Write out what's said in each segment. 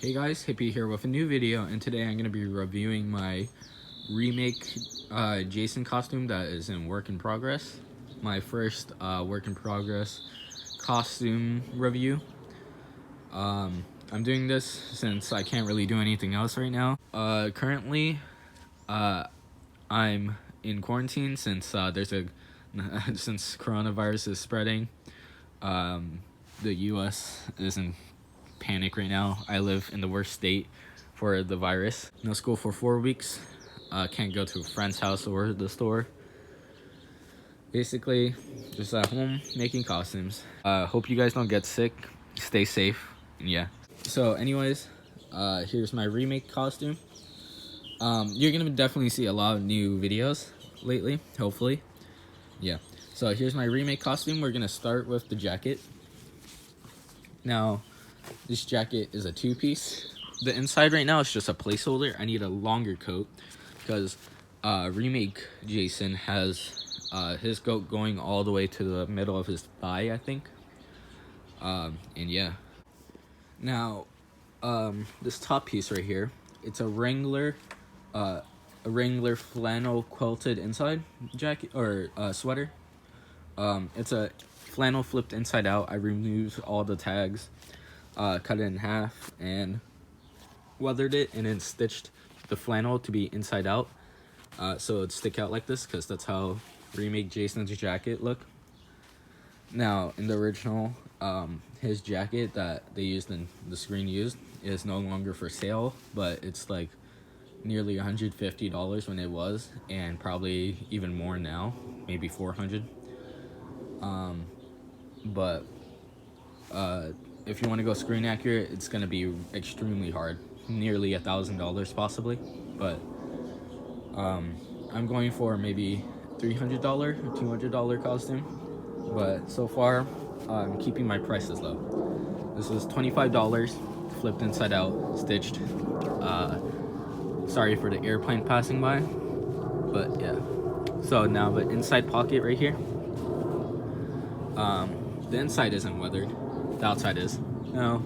Hey guys, Hippie here with a new video, and today I'm going to be reviewing my remake Jason costume that is in work in progress. My first work in progress costume review. I'm doing this since I can't really do anything else right now. Currently, I'm in quarantine since since coronavirus is spreading. The U.S. is in panic right now. I live in the worst state for the virus. No school for 4 weeks. Can't go to a friend's house or the store. Basically, just at home making costumes. Hope you guys don't get sick. Stay safe. Yeah. So anyways, here's my remake costume. You're gonna definitely see a lot of new videos lately, hopefully. Yeah. So here's my remake costume. We're gonna start with the jacket. Now, this jacket is a two-piece. The inside right now is just a placeholder. I need a longer coat because Remake Jason has his coat going all the way to the middle of his thigh, I think. And yeah. Now, this top piece right here, it's a Wrangler flannel quilted inside jacket or sweater. It's a flannel flipped inside out. I removed all the tags. Cut it in half and weathered it, and then stitched the flannel to be inside out, so it'd stick out like this, because that's how Remake Jason's jacket look. Now, in the original, his jacket that they used in the screen used is no longer for sale, but it's like nearly $150 when it was, and probably even more now, maybe $400. But if you want to go screen accurate, it's going to be extremely hard, nearly $1,000 possibly, but I'm going for maybe $300 or $200 costume, but so far I'm keeping my prices low. This was $25, flipped inside out, stitched. Sorry for the airplane passing by, but yeah. So now the inside pocket right here, the inside isn't weathered. The outside is. Now,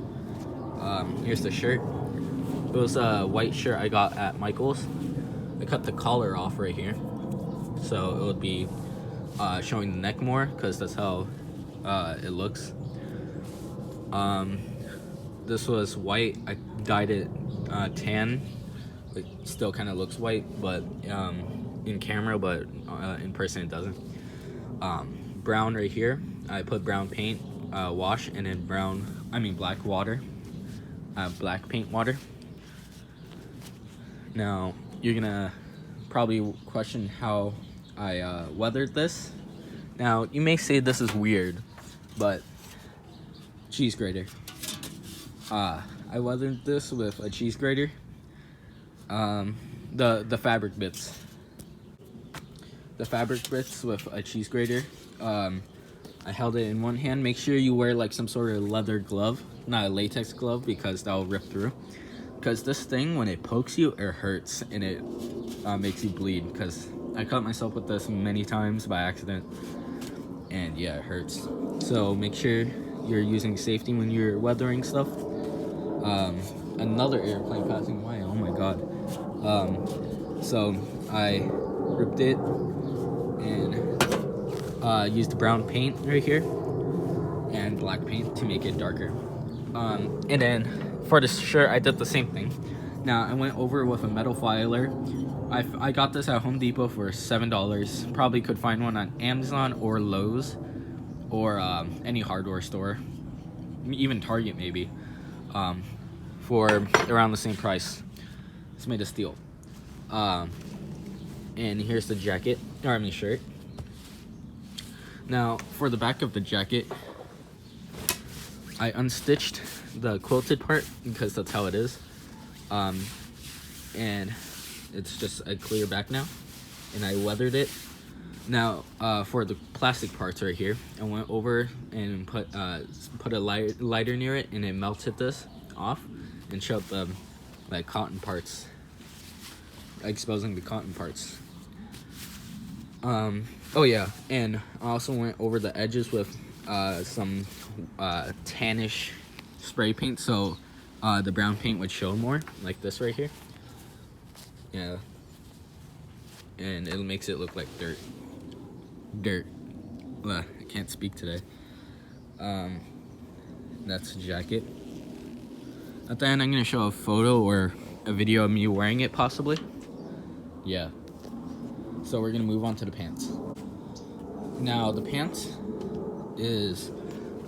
here's the shirt. It was a white shirt I got at Michael's. I cut the collar off right here, so it would be showing the neck more, because that's how it looks. This was white. I dyed it tan. It still kind of looks white, but in camera, but in person it doesn't. Brown right here. I put brown paint. Wash, and then black water, black paint water. Now, you're gonna probably question how I weathered this. Now, you may say this is weird, but cheese grater. I weathered this with a cheese grater. The fabric bits. The fabric bits with a cheese grater. I held it in one hand. Make sure you wear like some sort of leather glove, not a latex glove, because that'll rip through. Because this thing, when it pokes you, it hurts, and it makes you bleed. Because I cut myself with this many times by accident, and yeah, it hurts. So make sure you're using safety when you're weathering stuff. Another airplane passing by. Oh my god. So I ripped it and used brown paint right here and black paint to make it darker. And then for this shirt, I did the same thing. Now, I went over with a metal filer. I got this at Home Depot for $7. Probably could find one on Amazon or Lowe's or any hardware store, even Target maybe, for around the same price. It's made of steel. And here's the jacket, or shirt. Now, for the back of the jacket, I unstitched the quilted part, because that's how it is. And it's just a clear back now, and I weathered it. Now, for the plastic parts right here, I went over and put a lighter near it, and it melted this off and showed the like cotton parts, exposing the cotton parts. Oh yeah, and I also went over the edges with some tannish spray paint, so the brown paint would show more, like this right here. Yeah. And it makes it look like dirt. Ugh, I can't speak today. That's the jacket. At the end, I'm gonna show a photo or a video of me wearing it, possibly. Yeah. So we're gonna move on to the pants. Now the pants is,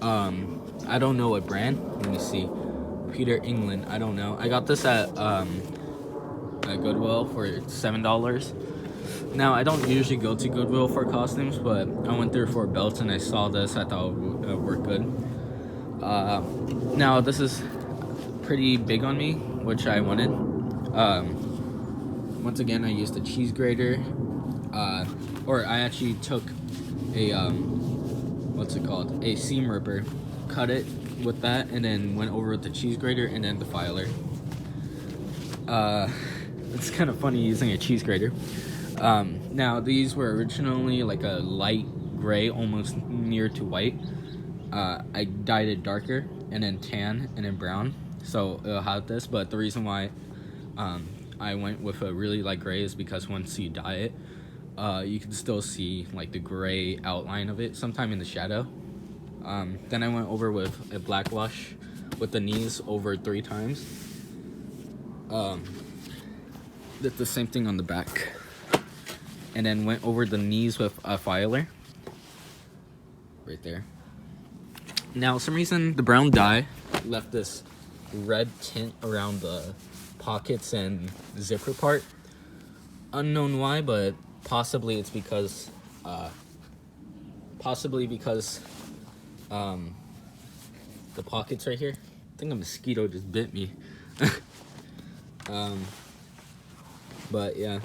I don't know what brand. Let me see. Peter England. I don't know. I got this at Goodwill for $7. Now I don't usually go to Goodwill for costumes, but I went there for belts and I saw this. I thought it would work good. Now this is pretty big on me, which I wanted. Once again, I used a cheese grater, or I actually took a what's it called? A seam ripper, cut it with that, and then went over with the cheese grater and then the filer. It's kind of funny using a cheese grater. Now these were originally like a light gray, almost near to white. I dyed it darker and then tan and then brown, so it'll have this. But the reason why I went with a really light gray is because once you dye it, you can still see like the gray outline of it sometime in the shadow. Then I went over with a black wash with the knees over 3 times. Did the same thing on the back, and then went over the knees with a filer right there. Now, for some reason, the brown dye left this red tint around the pockets and zipper part. Unknown why, but possibly it's because, the pockets right here. I think a mosquito just bit me. But yeah.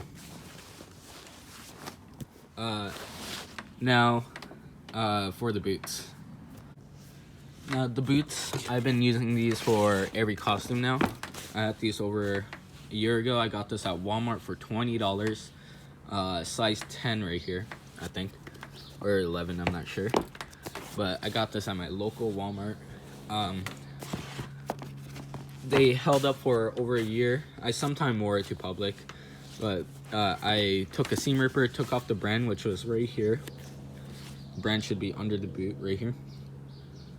Now, for the boots. Now the boots, I've been using these for every costume now. I had these over a year ago. I got this at Walmart for $20. Size 10 right here, I think. Or 11, I'm not sure. But I got this at my local Walmart. They held up for over a year. I sometime wore it to public. But I took a seam ripper, took off the brand, which was right here. The brand should be under the boot right here.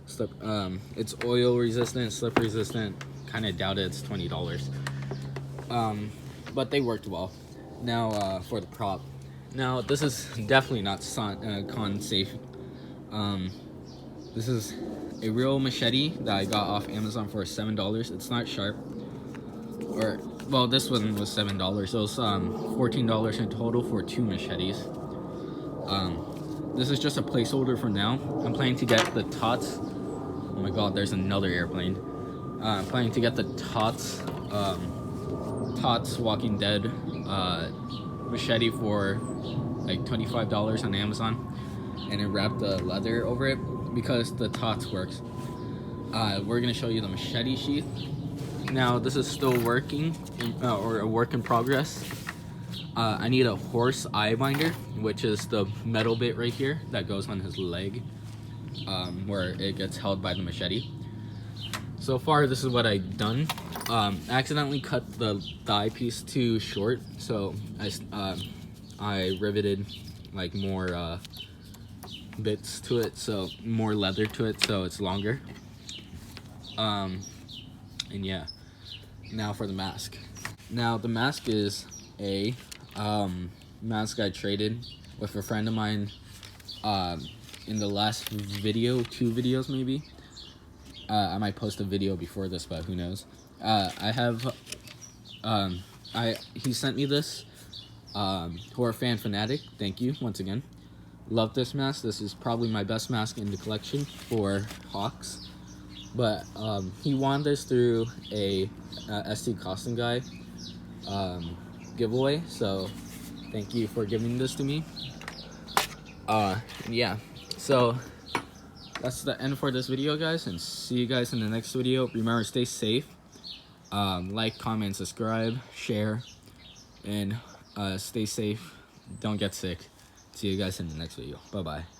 Slip, it's oil resistant, slip resistant. Kind of doubt it's $20. But they worked well. Now for the prop. Now this is definitely not con safe. This is a real machete that I got off Amazon for $7. It's not sharp. Or well, this one was $7. So it's $14 in total for 2 machetes. This is just a placeholder for now. I'm planning to get the TOTS. Oh my god, there's another airplane. I'm planning to get the TOTS Walking Dead machete for like $25 on Amazon, and then wrap the leather over it because the TOTS works. We're gonna show you the machete sheath. Now this is still working, or a work in progress. I need a horse eye binder, which is the metal bit right here that goes on his leg, where it gets held by the machete. So far, this is what I've done. I accidentally cut the thigh piece too short, so I riveted like more bits to it, so more leather to it, so it's longer. And yeah. Now for the mask. Now the mask is a mask I traded with a friend of mine in the last video, 2 videos maybe. I might post a video before this, but who knows. He sent me this. Horror Fan Fanatic, thank you once again. Love this mask. This is probably my best mask in the collection for Hawks. But he won this through a ST Costume Guy giveaway, so thank you for giving this to me. Yeah, so that's the end for this video, guys, and see you guys in the next video. Remember, stay safe. Like, comment, subscribe, share, and stay safe. Don't get sick. See you guys in the next video. Bye bye.